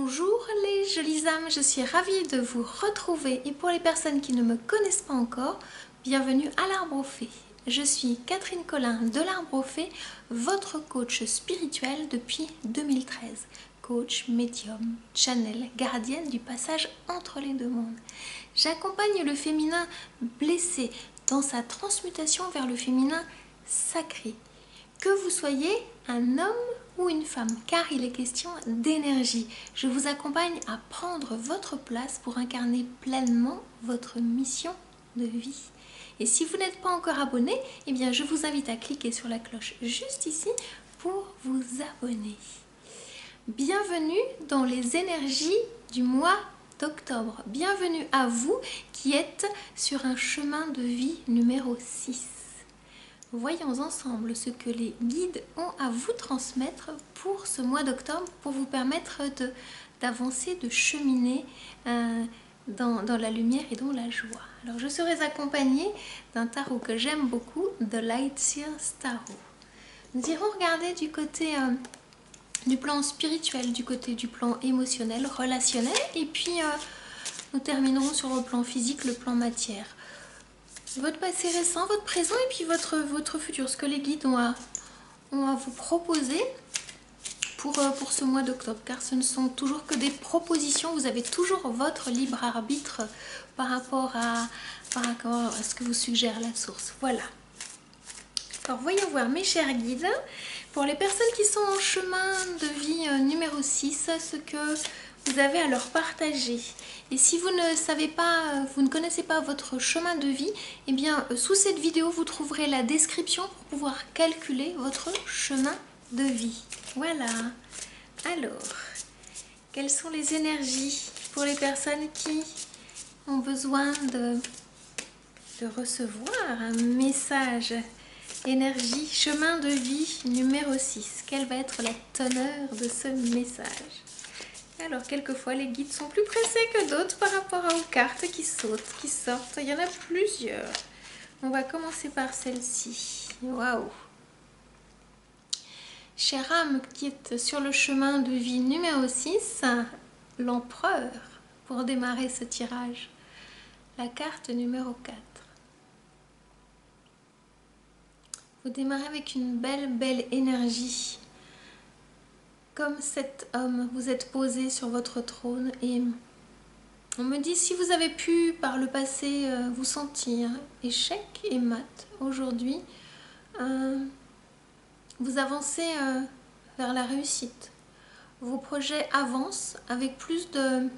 Bonjour les jolies âmes, je suis ravie de vous retrouver et pour les personnes qui ne me connaissent pas encore, bienvenue à l'Arbre aux Fées. Je suis Catherine Collin de l'Arbre aux Fées, votre coach spirituel depuis 2013. Coach, médium, channel, gardienne du passage entre les deux mondes. J'accompagne le féminin blessé dans sa transmutation vers le féminin sacré. Que vous soyez un homme ou une femme, car il est question d'énergie. Je vous accompagne à prendre votre place pour incarner pleinement votre mission de vie. Et si vous n'êtes pas encore abonné, eh bien je vous invite à cliquer sur la cloche juste ici pour vous abonner. Bienvenue dans les énergies du mois d'octobre. Bienvenue à vous qui êtes sur un chemin de vie numéro 6. Voyons ensemble ce que les guides ont à vous transmettre pour ce mois d'octobre pour vous permettre d'avancer, de cheminer dans la lumière et dans la joie. Alors je serai accompagnée d'un tarot que j'aime beaucoup, The Lightseers Tarot. Nous irons regarder du côté du plan spirituel, du côté du plan émotionnel, relationnel, et puis nous terminerons sur le plan physique, le plan matière. Votre passé récent, votre présent et puis votre futur, ce que les guides ont à vous proposer pour ce mois d'octobre, car ce ne sont toujours que des propositions, vous avez toujours votre libre arbitre par rapport à ce que vous suggère la source. Voilà. Alors voyons voir mes chers guides, pour les personnes qui sont en chemin de vie numéro 6, ce que vous avez à leur partager. Et si vous ne savez pas, vous ne connaissez pas votre chemin de vie, eh bien sous cette vidéo vous trouverez la description pour pouvoir calculer votre chemin de vie. Voilà. Alors, quelles sont les énergies pour les personnes qui ont besoin de recevoir un message? Énergie, chemin de vie numéro 6. Quelle va être la teneur de ce message? Alors, quelquefois, les guides sont plus pressés que d'autres par rapport aux cartes qui sautent, qui sortent. Il y en a plusieurs. On va commencer par celle-ci. Waouh! Chère âme qui est sur le chemin de vie numéro 6, l'empereur, pour démarrer ce tirage. La carte numéro 4. Vous démarrez avec une belle énergie. Comme cet homme, vous êtes posé sur votre trône et on me dit si vous avez pu par le passé vous sentir échec et mat, aujourd'hui vous avancez vers la réussite. Vos projets avancent avec plus de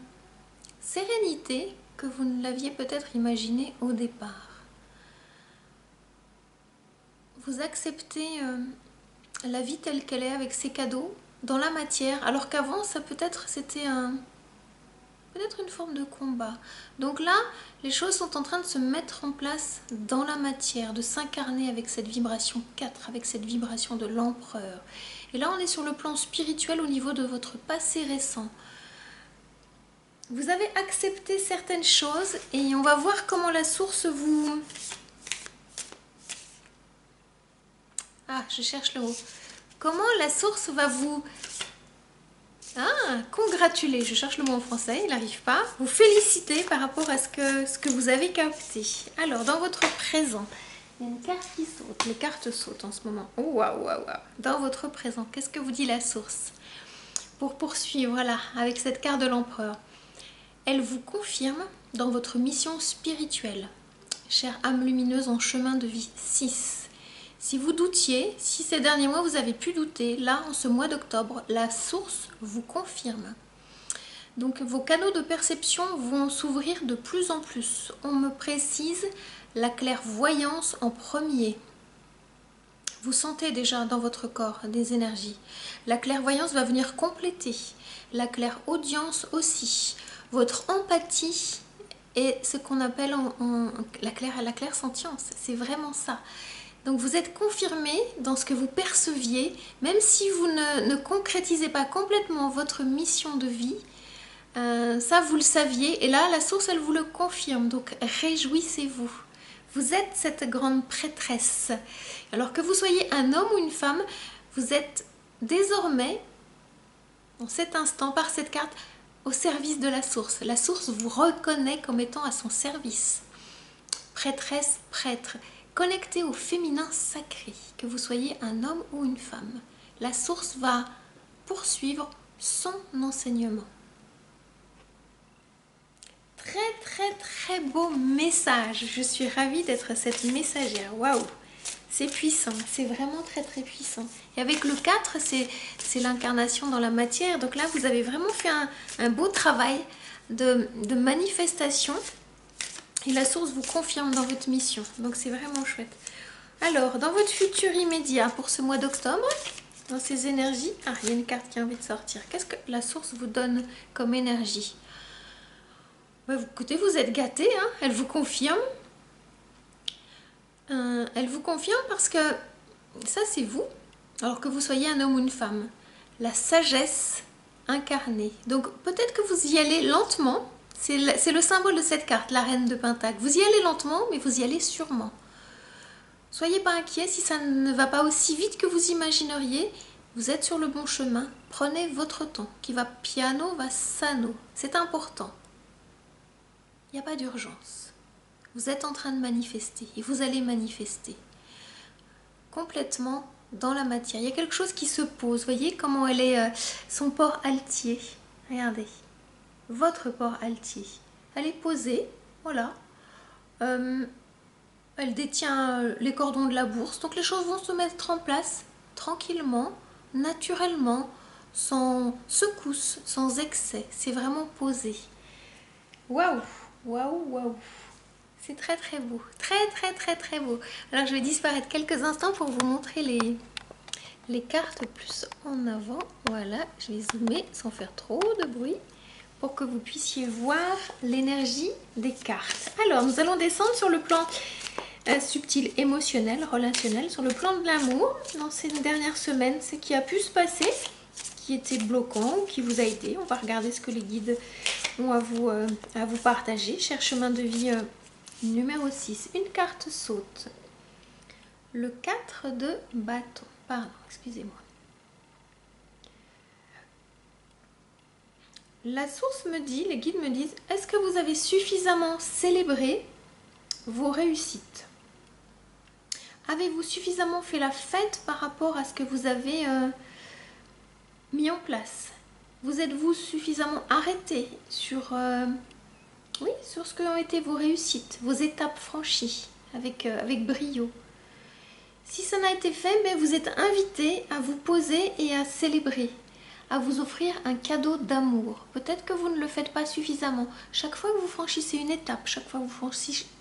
sérénité que vous ne l'aviez peut-être imaginé au départ. Vous acceptez la vie telle qu'elle est avec ses cadeaux dans la matière, alors qu'avant ça c'était peut-être une forme de combat. Donc là, les choses sont en train de se mettre en place dans la matière, de s'incarner avec cette vibration 4, avec cette vibration de l'empereur. Et là, on est sur le plan spirituel au niveau de votre passé récent. Vous avez accepté certaines choses et on va voir comment la source vous... Ah, je cherche le mot. Comment la source va vous... congratuler, je cherche le mot en français, il n'arrive pas. Vous féliciter par rapport à ce que vous avez capté. Alors, dans votre présent, il y a une carte qui saute. Les cartes sautent en ce moment. Oh, waouh. Dans votre présent, qu'est-ce que vous dit la source? Pour poursuivre, voilà, avec cette carte de l'empereur. Elle vous confirme dans votre mission spirituelle. Chère âme lumineuse en chemin de vie 6. Si vous doutiez, si ces derniers mois vous avez pu douter, là en ce mois d'octobre, la source vous confirme. Donc vos canaux de perception vont s'ouvrir de plus en plus. On me précise la clairvoyance en premier. Vous sentez déjà dans votre corps des énergies. La clairvoyance va venir compléter. La clairaudience aussi. Votre empathie est ce qu'on appelle la clairsentience. C'est vraiment ça. Donc vous êtes confirmé dans ce que vous perceviez, même si vous ne concrétisez pas complètement votre mission de vie, ça vous le saviez, et là la source elle vous le confirme, donc réjouissez-vous. Vous êtes cette grande prêtresse. Alors que vous soyez un homme ou une femme, vous êtes désormais, en cet instant, par cette carte, au service de la source. La source vous reconnaît comme étant à son service. Prêtresse, prêtre, connecté au féminin sacré, que vous soyez un homme ou une femme. La source va poursuivre son enseignement. Très beau message. Je suis ravie d'être cette messagère. Waouh! C'est puissant, c'est vraiment très puissant. Et avec le 4, c'est l'incarnation dans la matière. Donc là, vous avez vraiment fait un beau travail de manifestation. Et la source vous confirme dans votre mission. Donc c'est vraiment chouette. Alors, dans votre futur immédiat pour ce mois d'octobre, dans ces énergies... Ah, il y a une carte qui a envie de sortir. Qu'est-ce que la source vous donne comme énergie? Écoutez, vous êtes gâtés, hein, elle vous confirme. Elle vous confirme parce que ça, c'est vous, alors que vous soyez un homme ou une femme. La sagesse incarnée. Donc, peut-être que vous y allez lentement. C'est le symbole de cette carte, la reine de Pentacle. Vous y allez lentement, mais vous y allez sûrement. Soyez pas inquiets si ça ne va pas aussi vite que vous imagineriez. Vous êtes sur le bon chemin. Prenez votre temps. Qui va piano, va sano. C'est important. Il n'y a pas d'urgence. Vous êtes en train de manifester et vous allez manifester complètement dans la matière. Il y a quelque chose qui se pose. Voyez comment elle est, son port altier. Regardez. Votre port altier. Elle est posée, voilà. Elle détient les cordons de la bourse. Donc les choses vont se mettre en place tranquillement, naturellement, sans secousse, sans excès. C'est vraiment posé. Waouh, waouh, waouh. C'est très beau. Très beau. Alors je vais disparaître quelques instants pour vous montrer les cartes plus en avant. Voilà, je vais zoomer sans faire trop de bruit pour que vous puissiez voir l'énergie des cartes. Alors, nous allons descendre sur le plan subtil, émotionnel, relationnel, sur le plan de l'amour. Dans ces dernières semaines, ce qui a pu se passer, qui était bloquant ou qui vous a aidé. On va regarder ce que les guides ont à vous partager. Cher chemin de vie numéro 6. Une carte saute. Le 4 de bâton. Pardon, excusez-moi. La source me dit, les guides me disent, est-ce que vous avez suffisamment célébré vos réussites? Avez-vous suffisamment fait la fête par rapport à ce que vous avez mis en place? Vous êtes-vous suffisamment arrêté sur, sur ce que ont été vos réussites, vos étapes franchies avec brio? Si ça n'a été fait, mais vous êtes invité à vous poser et à célébrer, à vous offrir un cadeau d'amour. Peut-être que vous ne le faites pas suffisamment. Chaque fois que vous franchissez une étape, chaque fois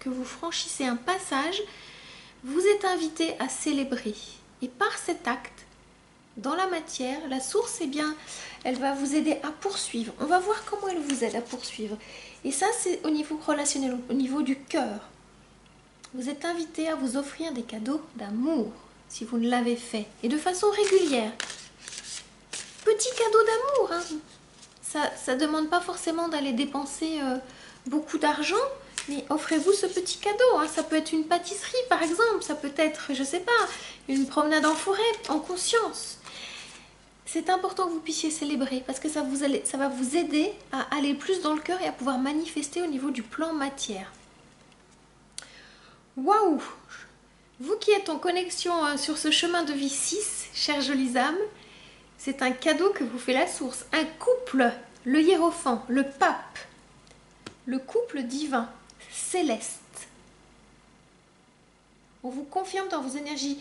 que vous franchissez un passage, vous êtes invité à célébrer. Et par cet acte, dans la matière, la source, eh bien, elle va vous aider à poursuivre. On va voir comment elle vous aide à poursuivre. Et ça, c'est au niveau relationnel, au niveau du cœur. Vous êtes invité à vous offrir des cadeaux d'amour, si vous ne l'avez fait, et de façon régulière. Petit cadeau d'amour, hein. Ça ne demande pas forcément d'aller dépenser beaucoup d'argent, mais offrez-vous ce petit cadeau, hein. Ça peut être une pâtisserie par exemple, ça peut être, je sais pas, une promenade en forêt, en conscience. C'est important que vous puissiez célébrer parce que ça va vous aider à aller plus dans le cœur et à pouvoir manifester au niveau du plan matière. Waouh! Vous qui êtes en connexion sur ce chemin de vie 6, chères jolies âmes, c'est un cadeau que vous fait la source. Un couple, le hiérophant, le pape, le couple divin, céleste. On vous confirme dans vos énergies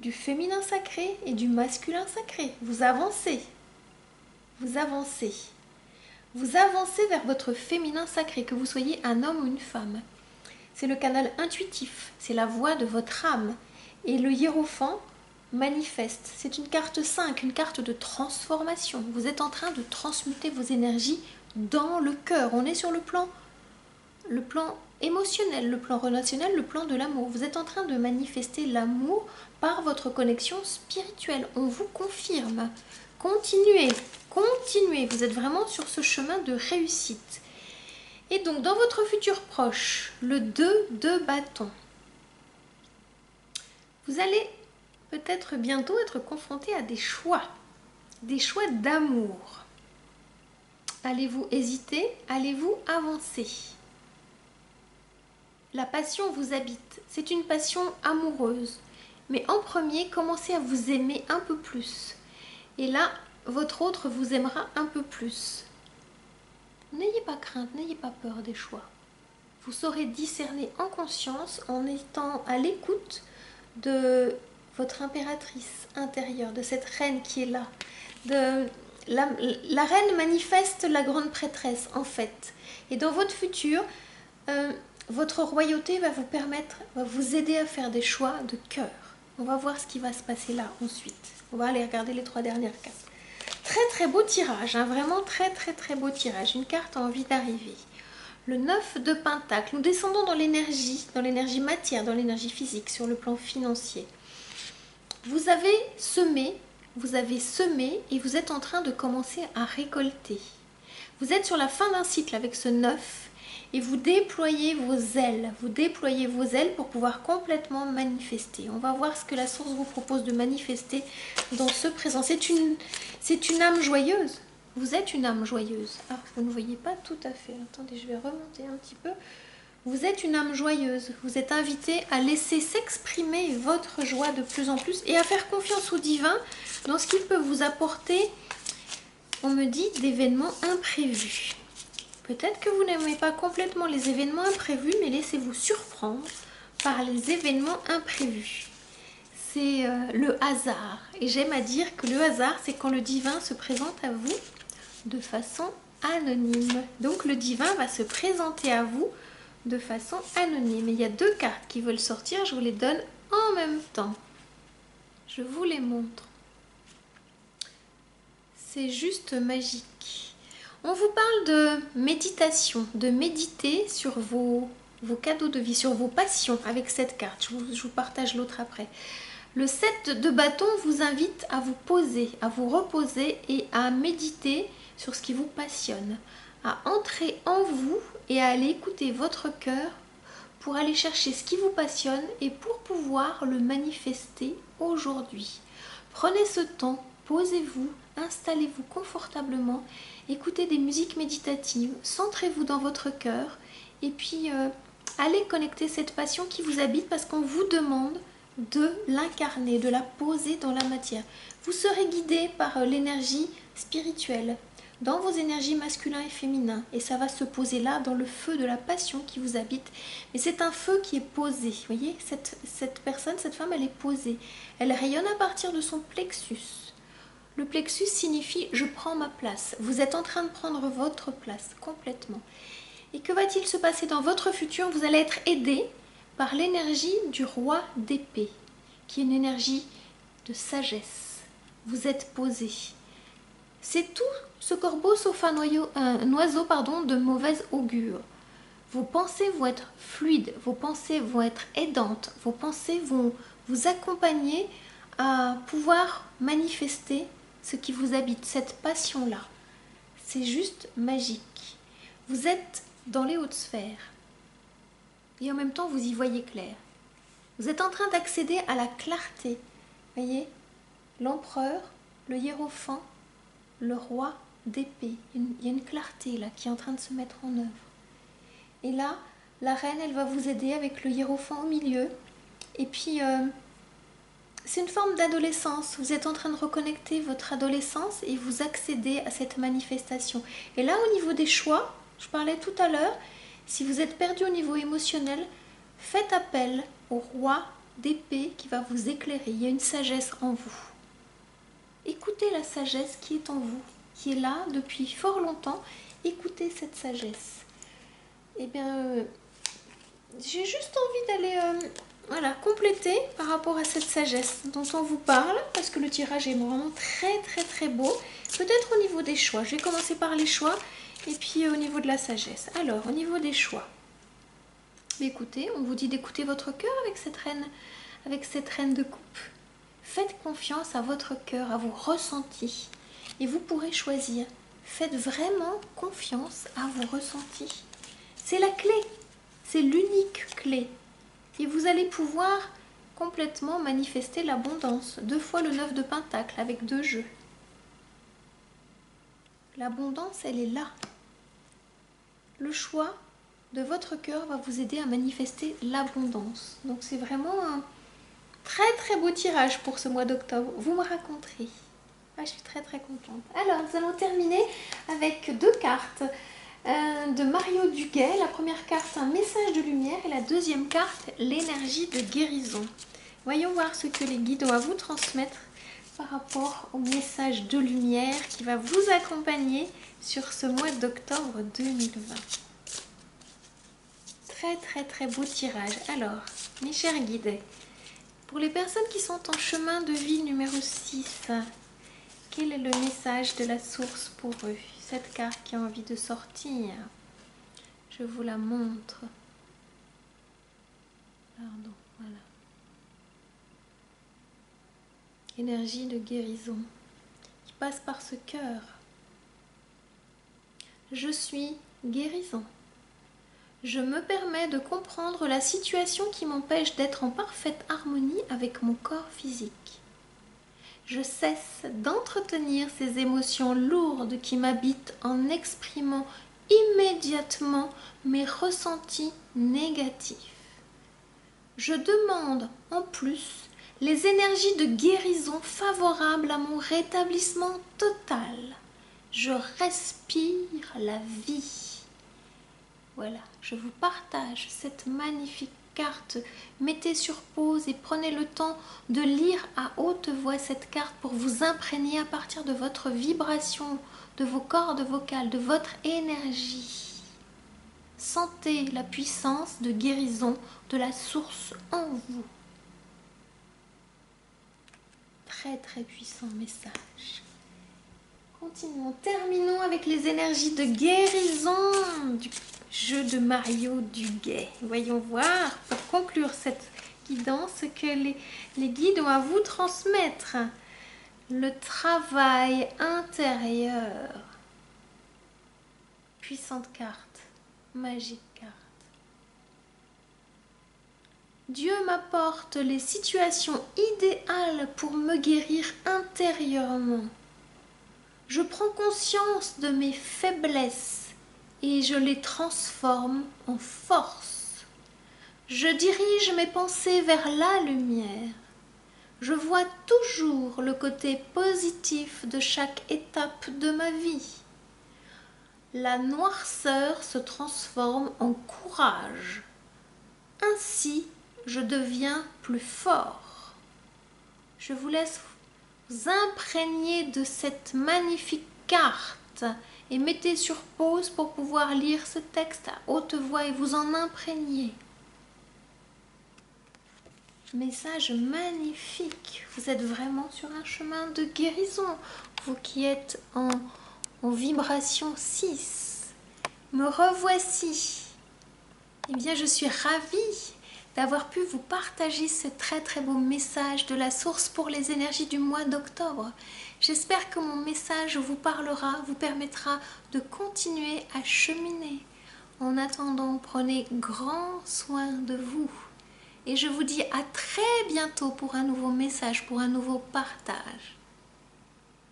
du féminin sacré et du masculin sacré. Vous avancez. Vous avancez. Vous avancez vers votre féminin sacré, que vous soyez un homme ou une femme. C'est le canal intuitif, c'est la voix de votre âme. Et le hiérophant manifeste. C'est une carte 5, une carte de transformation. Vous êtes en train de transmuter vos énergies dans le cœur. On est sur le plan émotionnel, le plan relationnel, le plan de l'amour. Vous êtes en train de manifester l'amour par votre connexion spirituelle. On vous confirme. Continuez, continuez. Vous êtes vraiment sur ce chemin de réussite. Et donc, dans votre futur proche, le 2 de bâton, vous allez peut-être bientôt être confronté à des choix d'amour. Allez-vous hésiter? Allez-vous avancer? La passion vous habite. C'est une passion amoureuse. Mais en premier, commencez à vous aimer un peu plus. Et là, votre autre vous aimera un peu plus. N'ayez pas crainte, n'ayez pas peur des choix. Vous saurez discerner en conscience en étant à l'écoute de votre impératrice intérieure, de cette reine qui est là. La reine manifeste la grande prêtresse en fait. Et dans votre futur, votre royauté va vous permettre, va vous aider à faire des choix de cœur. On va voir ce qui va se passer là ensuite. On va aller regarder les 3 dernières cartes. Très très beau tirage, hein, vraiment très très très beau tirage. Une carte a envie d'arriver. Le 9 de Pentacle. Nous descendons dans l'énergie matière, dans l'énergie physique, sur le plan financier. Vous avez semé et vous êtes en train de commencer à récolter. Vous êtes sur la fin d'un cycle avec ce 9 et vous déployez vos ailes. Vous déployez vos ailes pour pouvoir complètement manifester. On va voir ce que la source vous propose de manifester dans ce présent. C'est une âme joyeuse. Vous êtes une âme joyeuse. Ah, vous ne voyez pas tout à fait. Attendez, je vais remonter un petit peu. Vous êtes une âme joyeuse. Vous êtes invité à laisser s'exprimer votre joie de plus en plus et à faire confiance au divin dans ce qu'il peut vous apporter, on me dit, d'événements imprévus. Peut-être que vous n'aimez pas complètement les événements imprévus, mais laissez-vous surprendre par les événements imprévus. C'est le hasard. Et j'aime à dire que le hasard, c'est quand le divin se présente à vous de façon anonyme. Donc le divin va se présenter à vous de façon anonyme. Et il y a 2 cartes qui veulent sortir, je vous les donne en même temps. Je vous les montre. C'est juste magique. On vous parle de méditation, de méditer sur vos cadeaux de vie, sur vos passions avec cette carte. Je vous partage l'autre après. Le 7 de bâton vous invite à vous poser, à vous reposer et à méditer sur ce qui vous passionne, à entrer en vous et à aller écouter votre cœur pour aller chercher ce qui vous passionne et pour pouvoir le manifester aujourd'hui. Prenez ce temps, posez-vous, installez-vous confortablement, écoutez des musiques méditatives, centrez-vous dans votre cœur et puis allez connecter cette passion qui vous habite parce qu'on vous demande de l'incarner, de la poser dans la matière. Vous serez guidé par l'énergie spirituelle, dans vos énergies masculins et féminins. Et ça va se poser là, dans le feu de la passion qui vous habite. Mais c'est un feu qui est posé. Vous voyez, cette personne, cette femme, elle est posée. Elle rayonne à partir de son plexus. Le plexus signifie « je prends ma place ». Vous êtes en train de prendre votre place complètement. Et que va-t-il se passer dans votre futur? Vous allez être aidé par l'énergie du roi d'épée, qui est une énergie de sagesse. Vous êtes posé. C'est tout ce corbeau sauf un oiseau de mauvaise augure. Vos pensées vont être fluides, vos pensées vont être aidantes, vos pensées vont vous accompagner à pouvoir manifester ce qui vous habite, cette passion-là. C'est juste magique. Vous êtes dans les hautes sphères. Et en même temps, vous y voyez clair. Vous êtes en train d'accéder à la clarté. Voyez, l'empereur, le hiérophant, le roi d'épée. Il y a une clarté là qui est en train de se mettre en œuvre. Et là, la reine, elle va vous aider avec le hiérophant au milieu. Et puis, c'est une forme d'adolescence. Vous êtes en train de reconnecter votre adolescence et vous accédez à cette manifestation. Et là, au niveau des choix, je parlais tout à l'heure, si vous êtes perdu au niveau émotionnel, faites appel au roi d'épée qui va vous éclairer. Il y a une sagesse en vous. Écoutez la sagesse qui est en vous, qui est là depuis fort longtemps. Écoutez cette sagesse. Eh bien, j'ai juste envie d'aller compléter par rapport à cette sagesse dont on vous parle, parce que le tirage est vraiment très très très beau. Peut-être au niveau des choix. Je vais commencer par les choix. Et puis au niveau de la sagesse. Alors, au niveau des choix. Écoutez, on vous dit d'écouter votre cœur avec cette reine de coupe. Faites confiance à votre cœur, à vos ressentis. Et vous pourrez choisir. Faites vraiment confiance à vos ressentis. C'est la clé. C'est l'unique clé. Et vous allez pouvoir complètement manifester l'abondance. 2 fois le 9 de Pentacle avec 2 jeux. L'abondance, elle est là. Le choix de votre cœur va vous aider à manifester l'abondance. Donc c'est vraiment un très très beau tirage pour ce mois d'octobre. Vous me raconterez. Ah, je suis très très contente. Alors, nous allons terminer avec 2 cartes de Mario Duguay. La première carte, un message de lumière, et la deuxième carte, l'énergie de guérison. Voyons voir ce que les guides ont à vous transmettre par rapport au message de lumière qui va vous accompagner sur ce mois d'octobre 2020. Très très très beau tirage. Alors, mes chers guides, pour les personnes qui sont en chemin de vie numéro 6, quel est le message de la source pour eux? Cette carte qui a envie de sortir. Je vous la montre. Pardon, voilà. Énergie de guérison qui passe par ce cœur. Je suis guérison. Je me permets de comprendre la situation qui m'empêche d'être en parfaite harmonie avec mon corps physique. Je cesse d'entretenir ces émotions lourdes qui m'habitent en exprimant immédiatement mes ressentis négatifs. Je demande en plus les énergies de guérison favorables à mon rétablissement total. Je respire la vie. Voilà, je vous partage cette magnifique carte. Mettez sur pause et prenez le temps de lire à haute voix cette carte pour vous imprégner à partir de votre vibration, de vos cordes vocales, de votre énergie. Sentez la puissance de guérison de la source en vous. Très très puissant message. Continuons, terminons avec les énergies de guérison du jeu de Mario Duguay. Voyons voir, pour conclure cette guidance, ce que les guides ont à vous transmettre. Le travail intérieur. Puissante carte, magique carte. Dieu m'apporte les situations idéales pour me guérir intérieurement. Je prends conscience de mes faiblesses et je les transforme en force. Je dirige mes pensées vers la lumière. Je vois toujours le côté positif de chaque étape de ma vie. La noirceur se transforme en courage. Ainsi, je deviens plus fort. Je vous laisse vous imprégner de cette magnifique carte et mettez sur pause pour pouvoir lire ce texte à haute voix et vous en imprégner. Message magnifique. Vous êtes vraiment sur un chemin de guérison. Vous qui êtes en vibration 6. Me revoici. Eh bien, je suis ravie d'avoir pu vous partager ce très très beau message de la source pour les énergies du mois d'octobre. J'espère que mon message vous parlera, vous permettra de continuer à cheminer. En attendant, prenez grand soin de vous. Et je vous dis à très bientôt pour un nouveau message, pour un nouveau partage.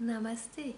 Namasté.